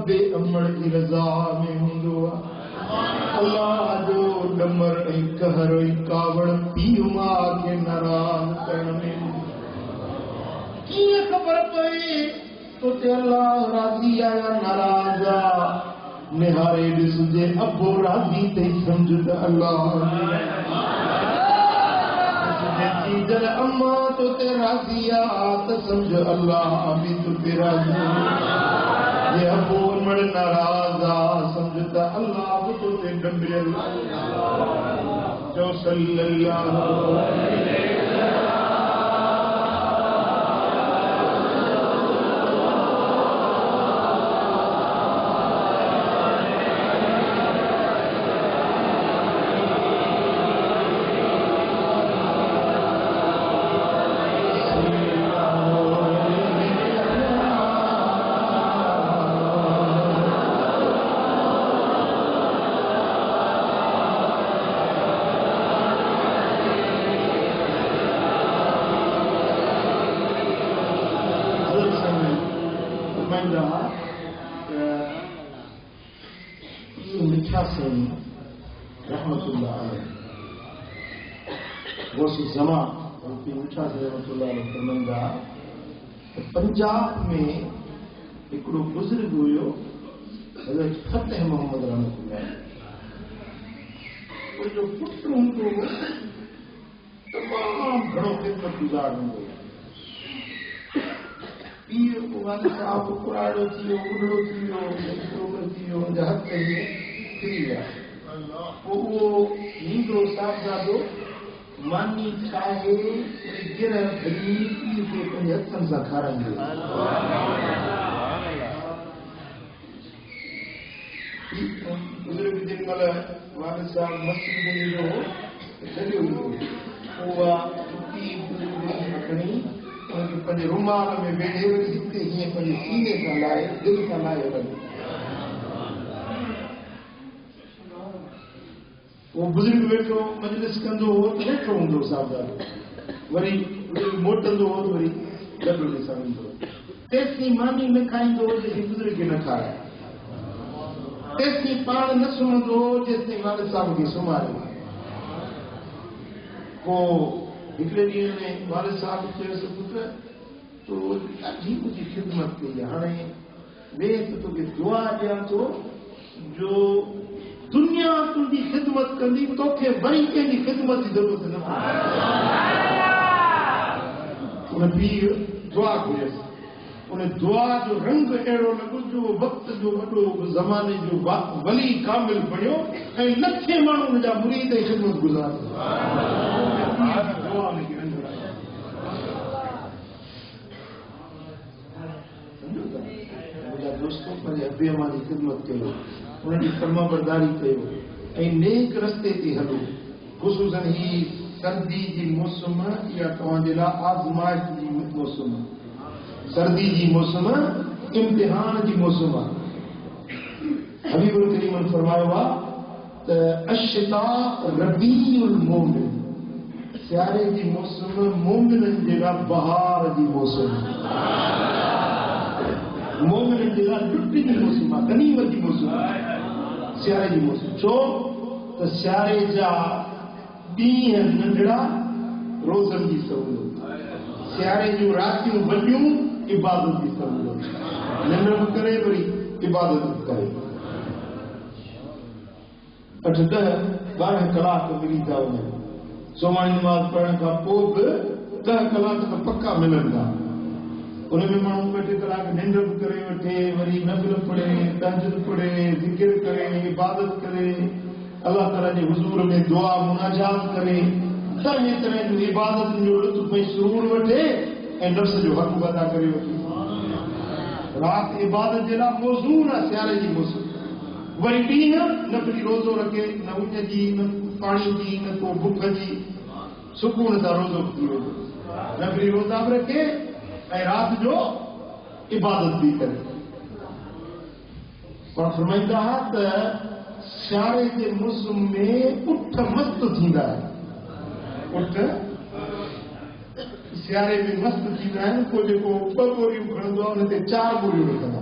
अबे अमड़ की रज़ा में हूंदो आहे اللہ جو ڈمر ای قہر ای کاوڑ پیو ماں کے ناراض کرن میں کیے خبر پئی تو تے اللہ راضی آیا ناراض آ نہارے ڈس جے ابو راضی تے سمجھ اللہ جل اما تو تے راضی آ تے سمجھ اللہ ابھی تو تے راضی یہ ابو مڑ ناراض آ سمجھتا اللہ تو تے ڈمبے جو صلی اللہ علیہ رحمت اللہ علیہ غوث زمان مفتی میٹھا سے رحمت اللہ علیہ فرمائندا پنجاب میں ایکڑو بزرگ ہوئے حضرت فتح محمد رحمت اللہ وہ جو پتر ان کو تمام گھڑوں خدمت گزار ہوں پیر کو والد صاحب کو قرآڑو تھیو اڑڑو تھیو ایکڑو تھیو جہت کریے کریے وہ نیندو صاحبزادو مانی چاہے گرہ بھلی پیر کے پنج ہتھن سا کھارن گے بزرگ جن مل والد صاحب مسجد میں جو چلے ہوئے وہ چھٹی بزرگ رکھنی ان کے پنج رومال میں بیٹھے ہوئے سکتے ہیں پنج سینے کا لائے دل کا لائے بنے وہ بزرگ بیٹھو مجلس کندو ہو تو بیٹھو ہوں صاحب وری موٹندو ہو تو وری گڈو ڈساندو تیسری مانی میں کھائندو جیسے بزرگ نہ کھایا تیسری پان نہ سمندو جیسے والد صاحب کی سمارے کو ہکڑے ڈیئن میں والد صاحب کے پتر تو ڈاڈھی مجھے خدمت کی ہانے وے تو کہ دعا دیا تو جو دنیا تھی خدمت کری تو وری کی خدمت کی ضرورت نہ انہیں پیر دعا گھرس انہیں دعا جو رنگ اڑو لگو جو وقت جو وڈو زمانے جو ولی کامل بنو لکھے مانو جا مرید خدمت گزار دعا میں رنگ دوستوں پر ابے ہماری خدمت کرو انہیں کی فرما برداری کرو اے نیک رستے تے ہلو خصوصاً ہی سردی جی موسم یا توانجلا آزمائش جی موسم سردی جی موسم امتحان جی موسم حبیب الکریم فرمایا الشتاء ربیع المومن سیارے جی موسم مومن جگہ بہار جی موسم مومن جگہ لٹی جی موسم غنیمت جی موسم سیارے جی موسم چھو تو سیارے جا ڈींहं नंढड़ा रोज़नि जी सहूलियत सियारे जूं रातियूं वॾियूं इबादत जी सहूलियत निंड बि करे वरी इबादत बि करे 8-10-12 कलाक मिली था वञनि सुम्हण नमाज़ पढ़ण खां पोइ बि 10 कलाक त पक्का मिलनि था उनमें माण्हू 2 कलाक निंड बि करे वठे वरी नफ़िल पढ़े तहज्जुद पढ़े ज़िक्र करे इबादत करे अल्लाह ताला जे हुजूर में दुआ मुनाजात करे तरह तरह जो इबादत जो लुत्फ ऐं सुरूर वठे ऐं नफ्स जो हक़ अदा करे वठे रात इबादत जे लाइ मौज़ून आहे सियारे जी मौसम वरी ॾींहं न कॾहिं रोज़ो रखे न उञ जी न पाणी जी न को बुख जी सुकून सां रोज़ो थी वेंदो न कॾहिं रोज़ा बि रखे ऐं राति जो इबादत बि करे पर फरमाईंदा हुआ त सियारे जे मौसम में उठ मस्त थींदा आहिनि उठ सियारे में मस्त थींदा आहिनि को जेको 2 बोरियूं खणंदो आहे हुन ते 4 बोरियूं रखंदा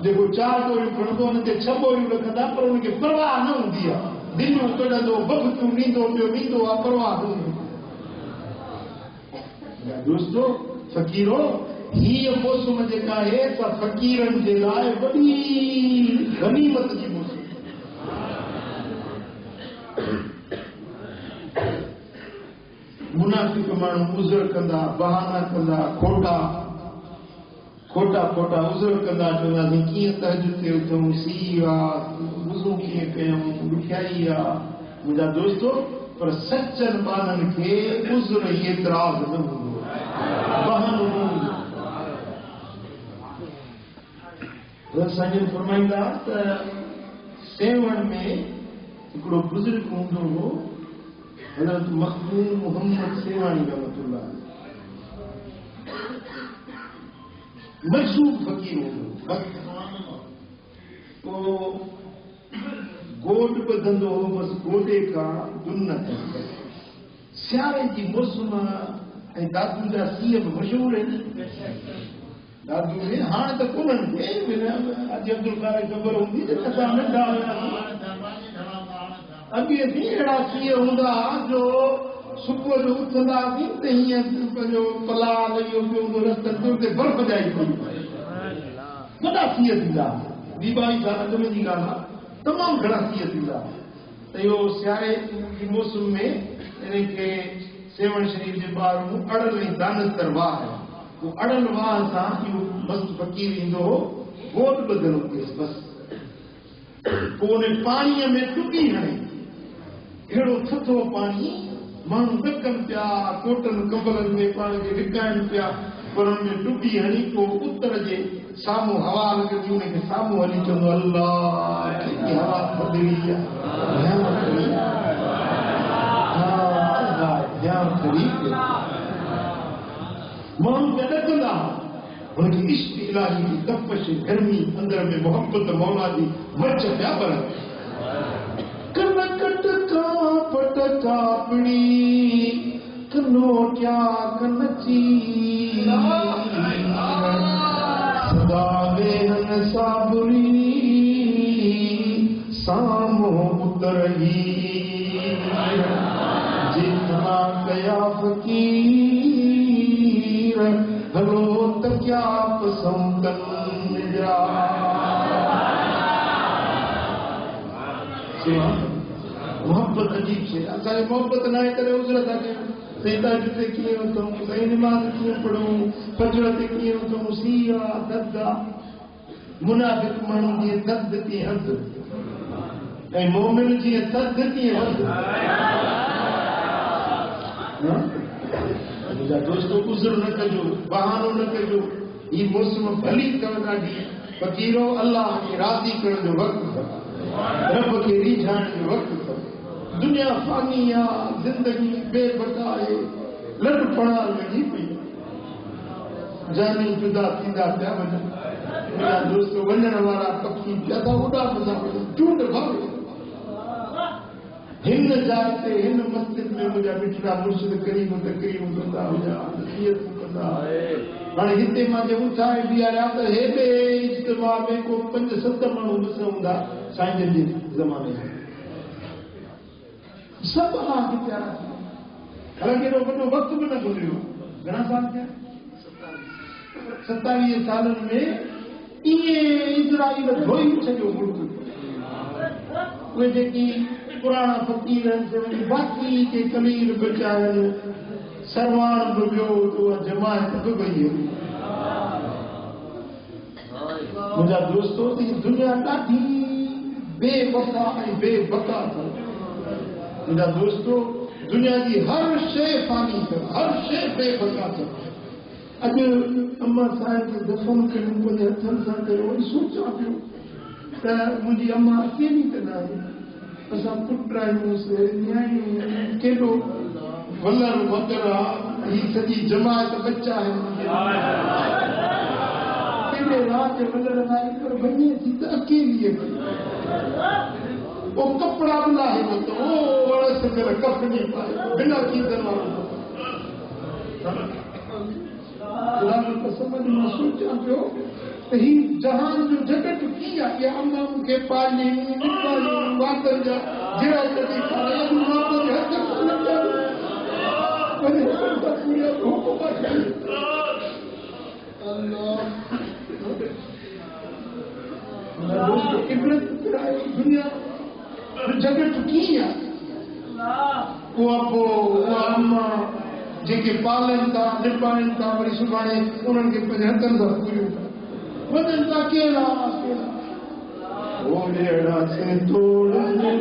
जेको 4 बोरियूं खणंदो उन ते 6 बोरियूं रखंदा पर उनखे परवाह न हूंदी आहे दिलियूं कढंदो बबकियूं ॾींदो ॿियो ॾींदो आहे परवाह न हूंदी दोस्तो फ़क़ीरो हीअ मौसम जेका आहे त फ़क़ीरनि जे लाइ वॾी गनीमत जी मौसम मुनाफ़िक़ माण्हू उज़र कंदा बहाना कंदा खोटा उज़र कंदा चवंदासीं कीअं तहजुद ते उथूं सीउ आहे वुज़ू कीअं कयूं ॾुखियाई आहे मुंहिंजा दोस्तो पर सचनि ॿारनि खे उज़र एतिराज़ न हूंदो बहानो न हूंदो असांजो फरमाईंदा त सेवण में हिकिड़ो बुज़ुर्ग हूंदो हो हज़रत मखदूम मोहम्मद सेवाणी रहमतुल्लाह मशहूर फकीर हूंदो तो गोड ॿधंदो हो बसि गोॾे खां दुन न थियनि सियारे जी मौसम ऐं दादू जा सीउ बि मशहूर आहिनि दादू में हाणे त कोन्हनि अॼु अब्दुल क़ादिर ख़बर हूंदी त असां नंढा अॻे बि अहिड़ा सीउ हूंदा जो सुबुह जो उथंदासीं त हीअं पंहिंजो पलाह लॻियो पियो हूंदो रस्तनि ते बर्फ़ ॼाई पई वॾा सीउ थींदा 22 साल अॻु में जी ॻाल्हि आहे तमामु घणा सीउ थींदा त इहो सियारे जी मौसम में इनखे सेवण शरीफ़ जे ॿाहिरूं अड़ल ऐं दानस्तर वाह आहे उहो अड़ल वाह सां इहो मस्तु फ़क़ीर ईंदो हो गोॾ ॿधल हुजेसि बसि पोइ उन पाणीअ में टुकी हणे अहिड़ो थधो पाणी माण्हू ॾकनि पिया कोटनि कंबलनि में पाण खे विकाइनि पिया पर हुन में टुकी हणी पोइ उतर जे साम्हूं हवा लॻंदी हुनखे साम्हूं हली चवंदो अल्लाह केॾी हवा थधड़ी माण्हू पिया ॾकंदा हुनखे इश्क इलाही जी तपश गर्मी अंदर में मोहब्बत मौला जी मर्च पिया भरनि कनकट का पट कापड़ी कनोट्या कनची सदा बेहन साबुरी सामो उतरही जितना कया फकीर हलो त क्या पसंद जा मोहब्बत अजीब से असांखे मोहब्बत न आहे करे उज़र था कयूं साईं ताज ते कीअं उथूं साईं निमाज़ कीअं पढ़ूं फजर ते कीअं उथूं सीउ आहे दर्द आहे मुनाफ़िक़ माण्हू जीअं दर्द तीअं हद ऐं मोमिन जीअं दर्द तीअं हद मुंहिंजा दोस्तो उज़र न कजो बहानो न कजो ही मौसम भली अथव ॾाढी फ़क़ीरो अल्लाह खे राज़ी करण जो वक़्तु रब खे रिझाइण जो वक़्तु अथव दुनिया फानी आहे ज़िंदगी बेबका आहे लॾपणा लॻी पई जानी जुदा थींदा पिया वञनि मुंहिंजा दोस्त वञण वारा पखी पिया था उॾाम सां वञनि चूंड भावे हिन जाइ ते हिन मस्जिद में मुंहिंजा मिठड़ा मुर्शिद करीम तकरीम कंदा हुया नसीहत कंदा हाणे हिते मां जे उथाए बीहारिया त हेॾे इज्तिमा में को 5-7 माण्हू ॾिस हूंदा साईं जे ज़माने में सभु अलाह खे प्यारा थी हालांकि एॾो वॾो वक़्तु बि न गुज़रियो घणा साल थिया 27 सालनि में ईअं इज़राइल धोई छॾियो मुल्क उहे जेकी पुराणा फ़क़ीर आहिनि बाक़ी के कलील बचाइनि सरवाण बि वियो उहा जमायत बि वई मुंहिंजा दोस्तो हीअ दुनिया ॾाढी बेवफ़ा ऐं बेबका अथव मुंहिंजा दोस्तो दुनिया जी हर शइ फानी अथव हर शइ बेबका अथव अॼु अम्मा साहिब खे दफ़न कयूं पंहिंजे हथनि सां कयो वरी सोचां पियो त मुंहिंजी अम्मा अकेली त न आहे असां पुट आहियूं न्याणियूं केॾो वलर वतर आहे हीअ सॼी जमायत बच्चा आहिनि केॾे राति वलर लाइ पर वञे थी त अकेली वो कपड़ा बि लाहे वरितो ओ अड़स कर कफनी पाए बिना कीर्तन वारो कसम में मां सोचां पियो त ही जहान जो जगत کیا کہ اماں مجھے پالی واتر جا جڑا کدی کھایا ماں تو ہاتھ لگ جائے میں سنتا پورا حکم ہے اللہ دوست عبرت کرائے دنیا جگہ ٹکی ہے وہ ابو وہ اماں جے کے پالن تا لپائن تا وری سبانے انہن کے پنجتن دا پوری بدن تا کیلا وہ ڈیڑا سے توڑنے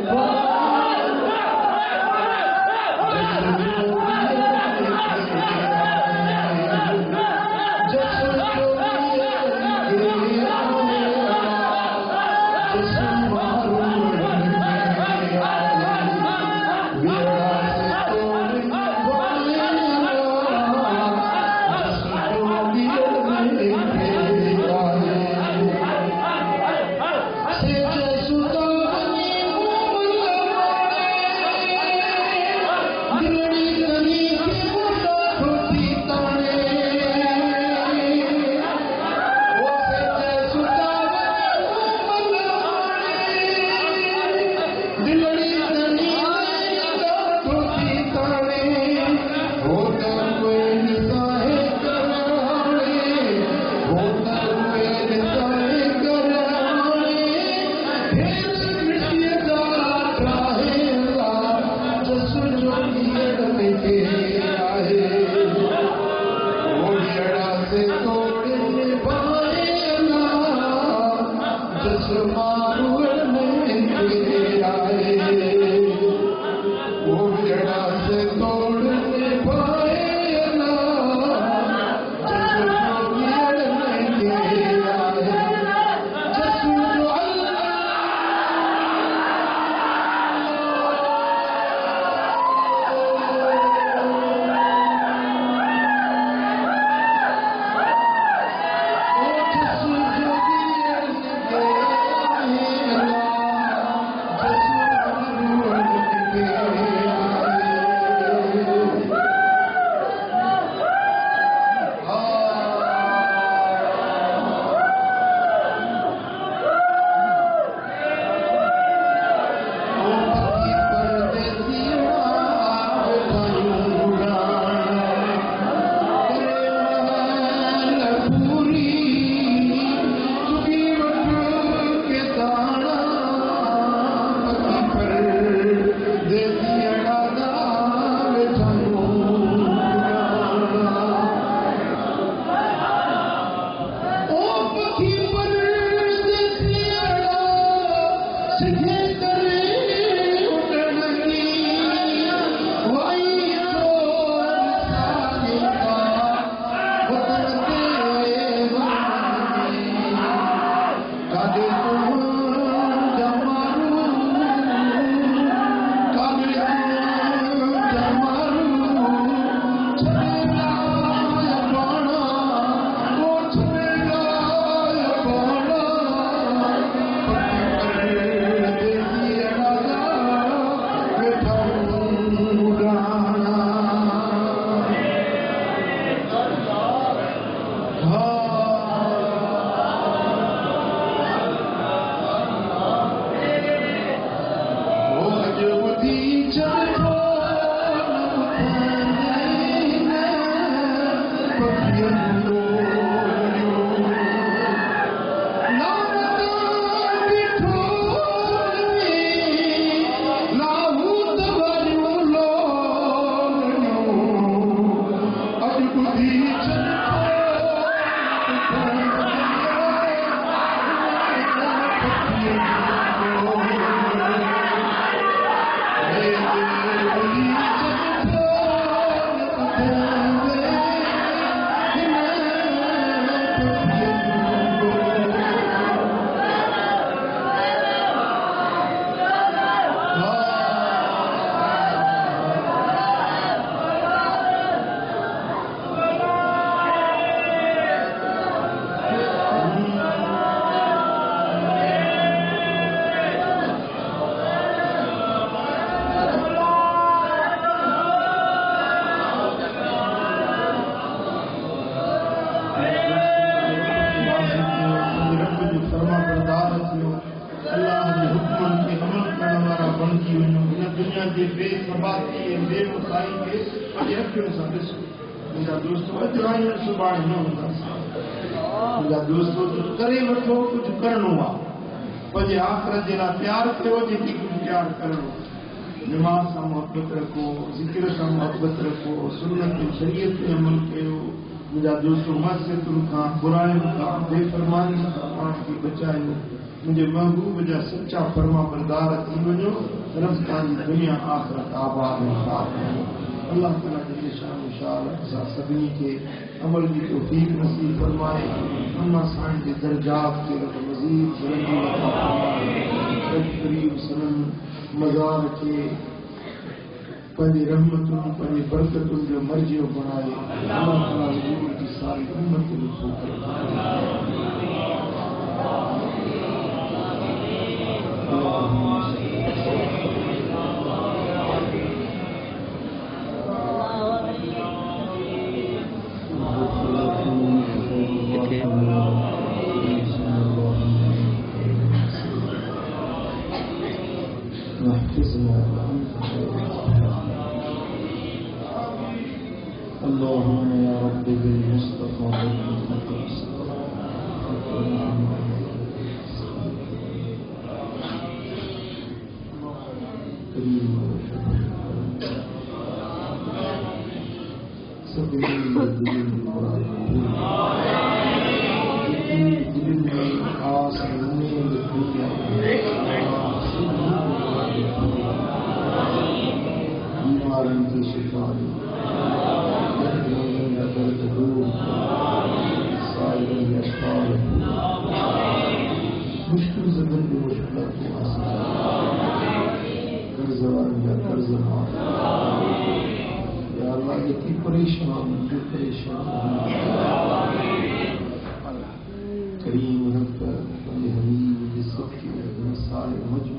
मंगी वञो हिन दुनिया जे बेसबाती ऐं बेवफ़ाई खे पंहिंजे अखियुनि सां ॾिसो मुंहिंजा दोस्त अॼु आहियूं सुभाणे न हूंदासीं मुंहिंजा दोस्त करे वठो कुझु करिणो आहे पंहिंजे आख़िरत जे लाइ प्यार कयो जेकी कुझु प्यार करिणो नमाज़ सां मोहबत रखो ज़िक्र सां मोहबत रखो सुन्नत शरीयत ते अमल कयो मुंहिंजा दोस्त मस्जिदुनि खां बुराइयुनि खां बेफ़रमानी खां पाण खे बचायो मुंहिंजे महबूब जा सच्चा फर्मा बरदार थी वञो रब तव्हांजी दुनिया आख़िरत आबाद अल्लाह ताला जे शान शाल असां सभिनी खे अमल जी तौफ़ीक़ नसीब फरमाए अम्मा साईं जे दर्जात खे रब मज़ीद बुलंदी अता फरमाए रब करीम सनम मज़ार खे पंहिंजी रहमतुनि पंहिंजी बरकतुनि जो मर्जियो बणाए अल्लाह ताला हुजूर जी सारी उम्मत खे लुत्फ़ करे اللهم يا رب بالمصطفى بالمقدس مشکل زندگی کی مشکلات کو آسان قرض والوں یا قرض معاف یا اللہ یکی پریشان جو پریشان کریم رب حبیب جس کی مسائل مجموعہ